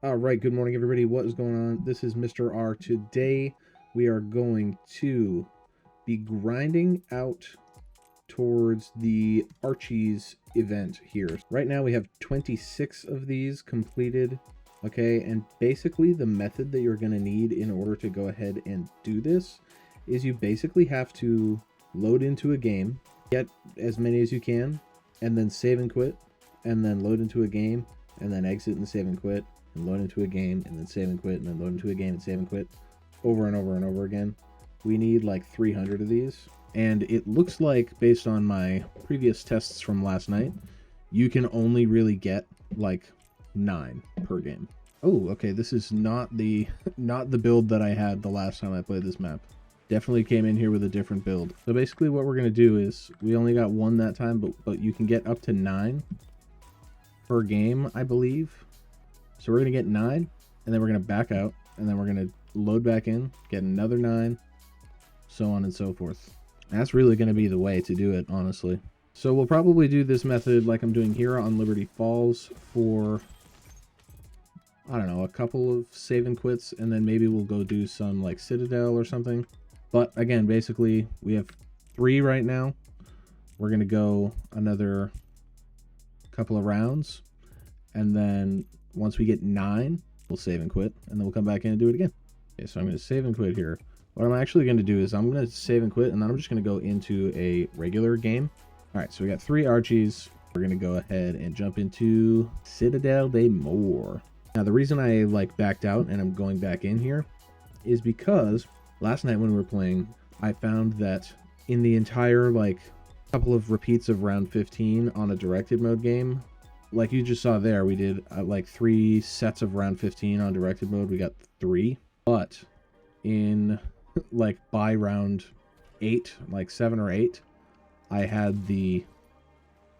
All right, good morning, everybody. What is going on? This is Mr. R. Today, we are going to be grinding out towards the Archies event here. Right now, we have 26 of these completed, okay? And basically, the method that you're going to need in order to go ahead and do this is you basically have to load into a game, get as many as you can, and then save and quit, and then load into a game, and then exit and save and quit, and load into a game, and then save and quit, and then load into a game and save and quit over and over and over again. We need like 300 of these. And it looks like, based on my previous tests from last night, you can only really get like 9 per game. Oh, okay, this is not the build that I had the last time I played this map. Definitely came in here with a different build. So basically what we're going to do is, we only got 1 that time, but you can get up to 9 per game, I believe. So we're going to get 9, and then we're going to back out, and then we're going to load back in, get another 9, so on and so forth. That's really going to be the way to do it, honestly. So we'll probably do this method like I'm doing here on Liberty Falls for, I don't know, a couple of save and quits, and then maybe we'll go do some like Citadel or something. But again, basically, we have 3 right now. We're going to go another couple of rounds, and then once we get 9, we'll save and quit, and then we'll come back in and do it again. Okay, so I'm going to save and quit here. What I'm actually going to do is I'm going to save and quit, and then I'm just going to go into a regular game. All right, so we got 3 Archies. We're going to go ahead and jump into Citadel de Moor. Now, the reason I backed out and I'm going back in here is because last night when we were playing, I found that in the entire couple of repeats of round 15 on a directed mode game, like you just saw there, we did 3 sets of round 15 on directed mode. We got 3, but in by round 8, 7 or 8, I had the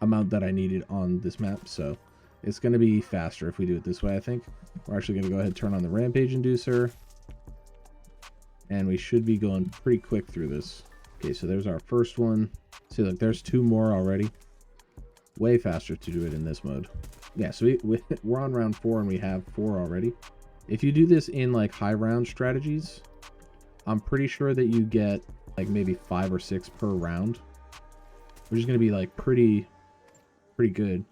amount that I needed on this map. So it's going to be faster if we do it this way. I think we're actually going to go ahead and turn on the rampage inducer, and we should be going pretty quick through this. Okay, so there's our first one. See, look, there's 2 more already. Way faster to do it in this mode. Yeah, so we're on round 4 and we have 4 already. If you do this in high round strategies, I'm pretty sure that you get maybe 5 or 6 per round, which is going to be pretty good.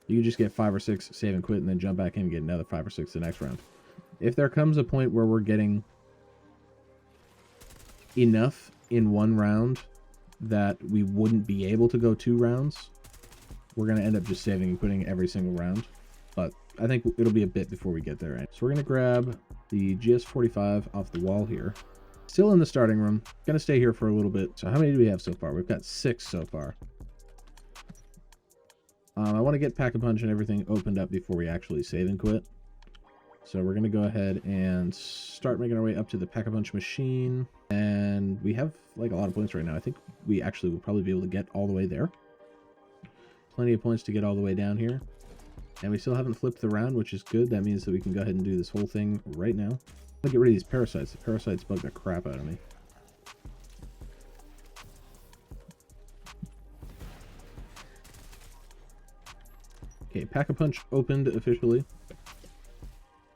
You can just get 5 or 6, save and quit, and then jump back in and get another 5 or 6 the next round. If there comes a point where we're getting enough in 1 round that we wouldn't be able to go 2 rounds, we're going to end up just saving and quitting every single round. But I think it'll be a bit before we get there. Right? So we're going to grab the GS45 off the wall here. Still in the starting room. Going to stay here for a little bit. So how many do we have so far? We've got 6 so far. I want to get Pack-a-Punch and everything opened up before we actually save and quit. So we're going to go ahead and start making our way up to the Pack-a-Punch machine. And we have a lot of points right now. I think we actually will probably be able to get all the way there. Plenty of points to get all the way down here. And we still haven't flipped the round, which is good. That means that we can go ahead and do this whole thing right now. I'll get rid of these parasites. The parasites bug the crap out of me. Okay, Pack-a-Punch opened officially.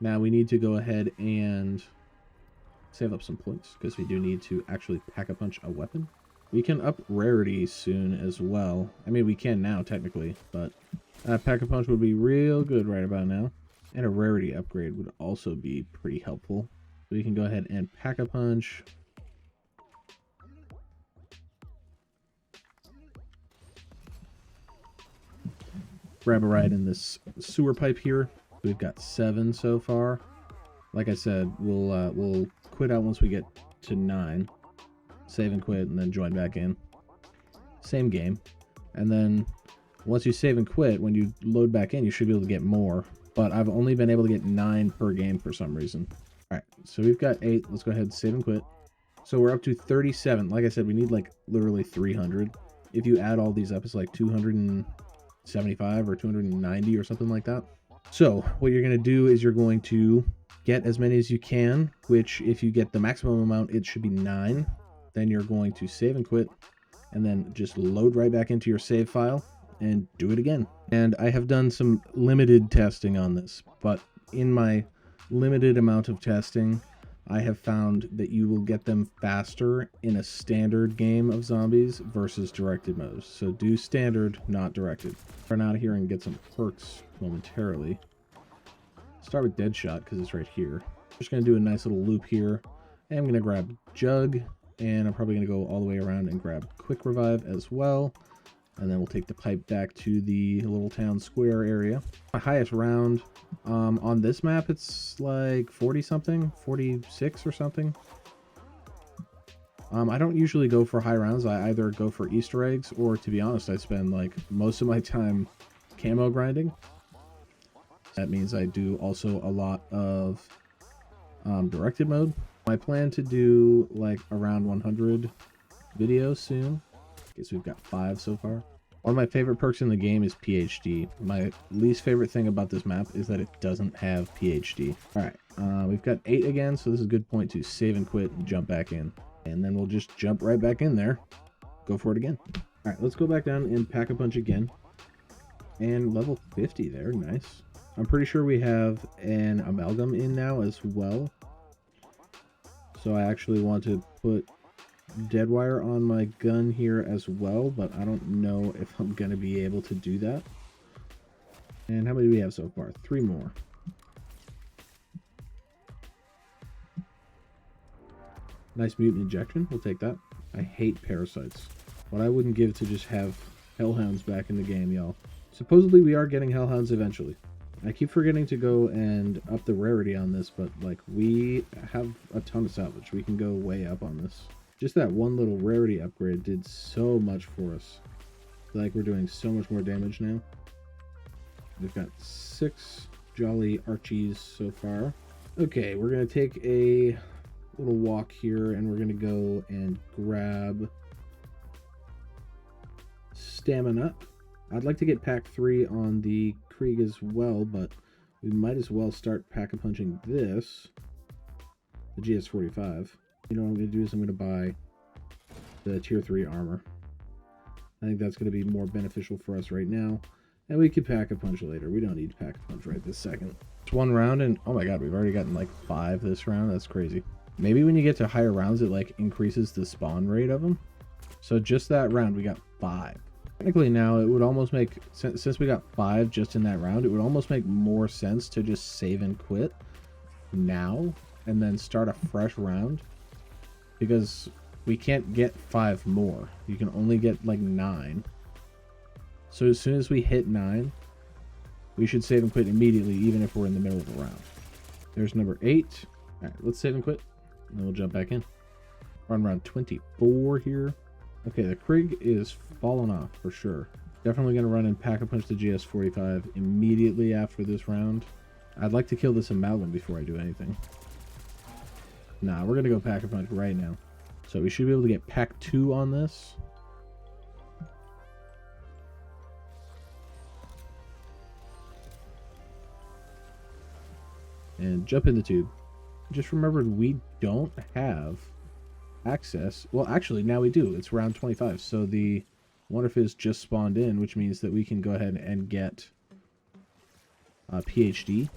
Now we need to go ahead and save up some points, because we do need to actually Pack-a-Punch a weapon. We can up rarity soon as well. I mean, we can now, technically, but Pack-a-Punch would be real good right about now. And a rarity upgrade would also be pretty helpful. So we can go ahead and Pack-a-Punch. Grab a ride in this sewer pipe here. We've got 7 so far. Like I said, we'll quit out once we get to 9. Save and quit, and then join back in. Same game. And then once you save and quit, when you load back in, you should be able to get more. But I've only been able to get 9 per game for some reason. Alright, so we've got 8. Let's go ahead and save and quit. So we're up to 37. Like I said, we need literally 300. If you add all these up, it's 275 or 290 or something like that. So what you're going to do is you're going to get as many as you can, which if you get the maximum amount, it should be 9. Then you're going to save and quit, and then just load right back into your save file and do it again. And I have done some limited testing on this, but in my limited amount of testing, I have found that you will get them faster in a standard game of zombies versus directed mode. So do standard, not directed. Run out of here and get some perks momentarily. Start with Deadshot because it's right here. Just going to do a nice little loop here. And I'm going to grab Jug, and I'm probably going to go all the way around and grab Quick Revive as well. And then we'll take the pipe back to the little town square area. My highest round on this map, it's like 40 something, 46 or something. I don't usually go for high rounds. I either go for Easter eggs, or to be honest, I spend like most of my time camo grinding. That means I do also a lot of directed mode. I plan to do like around 100 videos soon. Guess we've got 5 so far. One of my favorite perks in the game is PhD. My least favorite thing about this map is that it doesn't have PhD. Alright, we've got 8 again, so this is a good point to save and quit and jump back in. And then we'll just jump right back in there. Go for it again. Alright, let's go back down and pack a punch again. And level 50 there, nice. I'm pretty sure we have an amalgam in now as well. So I actually want to put Deadwire on my gun here as well, but I don't know if I'm going to be able to do that. And how many do we have so far? 3 more. Nice mutant injection. We'll take that. I hate parasites. What I wouldn't give to just have hellhounds back in the game, y'all. Supposedly we are getting hellhounds eventually. I keep forgetting to go and up the rarity on this, but like we have a ton of salvage. We can go way up on this. Just that one little rarity upgrade did so much for us. I feel like we're doing so much more damage now. We've got 6 Jolly Archies so far. Okay, we're going to take a little walk here, and we're going to go and grab Stamina. I'd like to get pack 3 on the Krieg as well, but we might as well start pack-a-punching this, the GS45. You know what I'm going to do is I'm going to buy the tier 3 armor. I think that's going to be more beneficial for us right now. And we could pack-a-punch later. We don't need to pack-a-punch right this second. It's 1 round, and oh my god, we've already gotten like 5 this round. That's crazy. Maybe when you get to higher rounds, it like increases the spawn rate of them. So just that round, we got 5. Technically now, it would almost make, since we got 5 just in that round, it would almost make more sense to just save and quit now and then start a fresh round. Because we can't get 5 more. You can only get like 9. So as soon as we hit 9, we should save and quit immediately, even if we're in the middle of the round. There's number 8. Alright, let's save and quit. And then we'll jump back in. We're on round 24 here. Okay, the Krieg is falling off for sure. Definitely going to run and pack-a-punch the GS45 immediately after this round. I'd like to kill this amalgam before I do anything. Nah, we're going to go pack-a-punch right now. So we should be able to get pack 2 on this. And jump in the tube. Just remembered we don't have access. Well, actually, now we do. It's round 25. So the Wonder Fizz just spawned in, which means that we can go ahead and get PhD.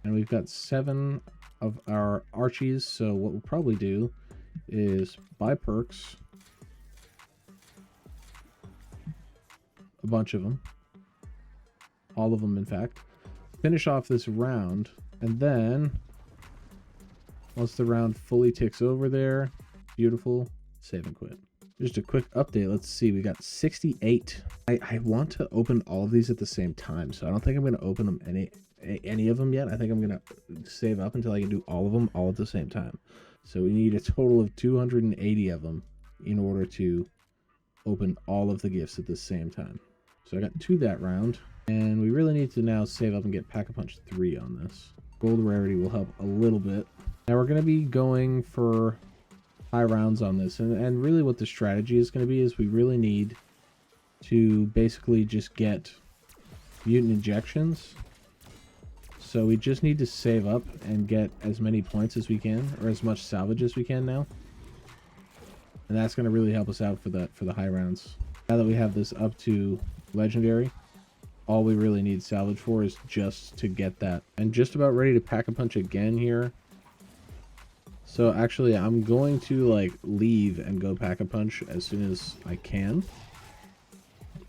And we've got 7 of our Archies. So what we'll probably do is buy perks. A bunch of them. All of them, in fact. Finish off this round, and then once the round fully ticks over there, beautiful, save and quit. Just a quick update. Let's see, we got 68. I want to open all of these at the same time, so I don't think I'm going to open them any of them yet. I think I'm going to save up until I can do all of them all at the same time. So we need a total of 280 of them in order to open all of the gifts at the same time. So I got 2 that round. And we really need to now save up and get Pack-a-Punch 3 on this. Gold rarity will help a little bit. Now we're going to be going for high rounds on this. And really what the strategy is going to be is we really need to basically just get mutant injections. So we just need to save up and get as many points as we can, or as much salvage as we can now. And that's going to really help us out for the high rounds. Now that we have this up to legendary, all we really need salvage for is just to get that. And just about ready to pack a punch again here. So actually, I'm going to like leave and go pack a punch as soon as I can.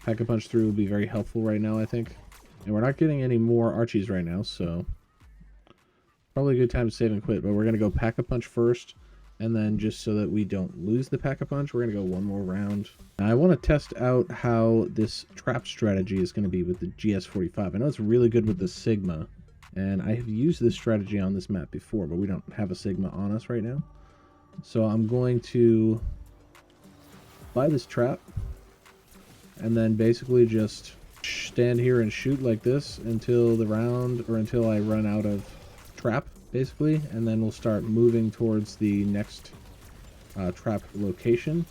Pack a punch through will be very helpful right now, I think. And we're not getting any more Archies right now, so probably a good time to save and quit. But we're going to go pack a punch first, and then just so that we don't lose the pack a punch, we're going to go one more round. Now, I want to test out how this trap strategy is going to be with the GS45. I know it's really good with the Sigma, and I have used this strategy on this map before, but we don't have a Sigma on us right now. So I'm going to buy this trap, and then basically just stand here and shoot like this until the round, or until I run out of trap, basically, and then we'll start moving towards the next trap location,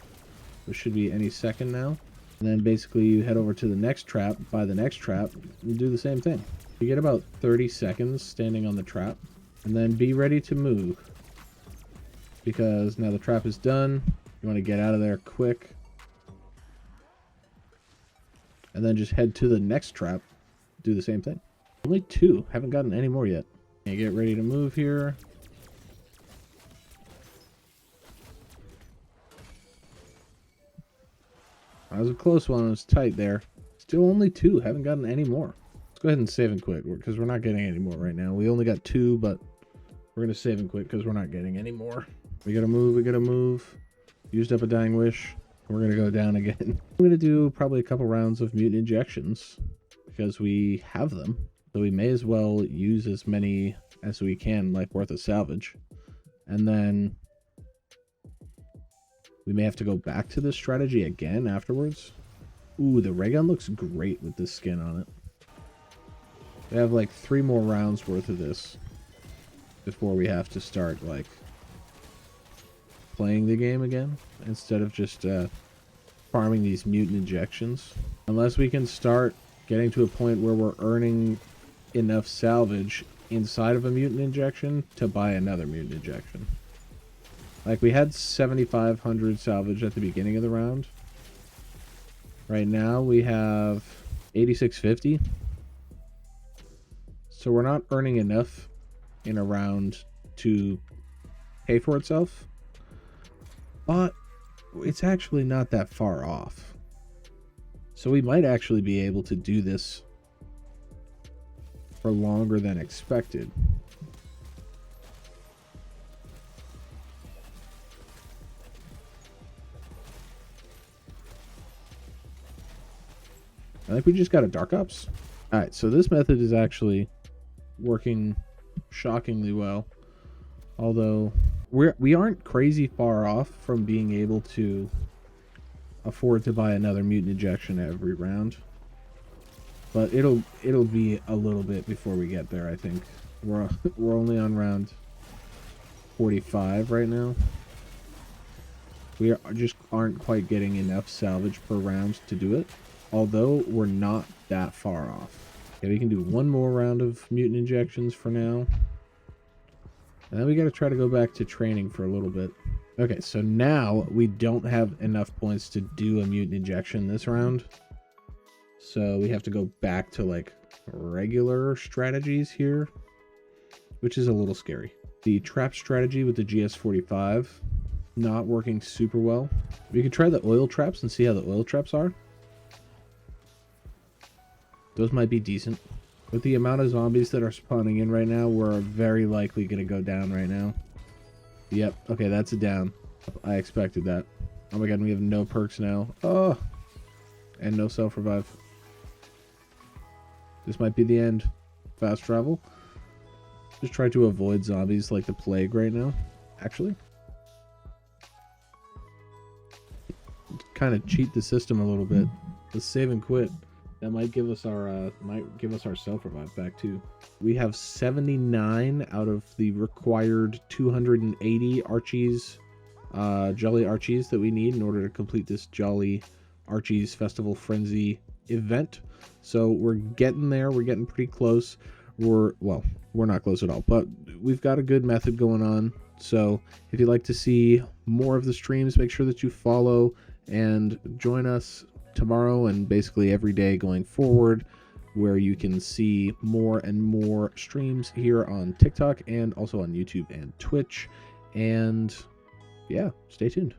which should be any second now. And then basically you head over to the next trap, buy the next trap, and do the same thing. You get about 30 seconds standing on the trap, and then be ready to move, because now the trap is done. You want to get out of there quick, and then just head to the next trap, do the same thing. Only 2, haven't gotten any more yet. And get ready to move here. That was a close one, it was tight there. Still only 2, haven't gotten any more. Let's go ahead and save and quit, because we're not getting any more right now. We only got 2, but we're going to save and quit because we're not getting any more. We gotta move, we gotta move. Used up a dying wish. We're going to go down again. I'm going to do probably a couple rounds of mutant injections, because we have them. So we may as well use as many as we can, like worth of salvage. And then we may have to go back to this strategy again afterwards. Ooh, the ray gun looks great with this skin on it. We have like 3 more rounds worth of this before we have to start like playing the game again, instead of just farming these mutant injections. Unless we can start getting to a point where we're earning enough salvage inside of a mutant injection to buy another mutant injection. Like, we had 7,500 salvage at the beginning of the round. Right now we have 8,650. So we're not earning enough in a round to pay for itself, but it's actually not that far off. So we might actually be able to do this for longer than expected. I think we just got a Dark Ops. Alright, so this method is actually working shockingly well. Although we aren't crazy far off from being able to afford to buy another mutant injection every round. But it'll be a little bit before we get there, I think. We're only on round 45 right now. We just aren't quite getting enough salvage per round to do it. Although we're not that far off. Okay, we can do one more round of mutant injections for now. And then we got to try to go back to training for a little bit. Okay, so now we don't have enough points to do a mutant injection this round. So we have to go back to like regular strategies here, which is a little scary. The trap strategy with the GS45 not working super well. We could try the oil traps and see how the oil traps are. Those might be decent. With the amount of zombies that are spawning in right now, we're very likely going to go down right now. Yep, okay, that's a down. I expected that. Oh my god, we have no perks now. Oh! And no self-revive. This might be the end. Fast travel. Just try to avoid zombies like the plague right now. Actually. Kind of cheat the system a little bit. Let's save and quit. That might give us our self-revive back too. We have 79 out of the required 280 Archies, Jolly Archies that we need in order to complete this Jolly Archies Festival Frenzy event. So we're getting there. We're getting pretty close. We're not close at all, but we've got a good method going on. So if you'd like to see more of the streams, make sure that you follow and join us tomorrow and basically every day going forward. where you can see more and more streams here on TikTok and also on YouTube and Twitch. And yeah, stay tuned.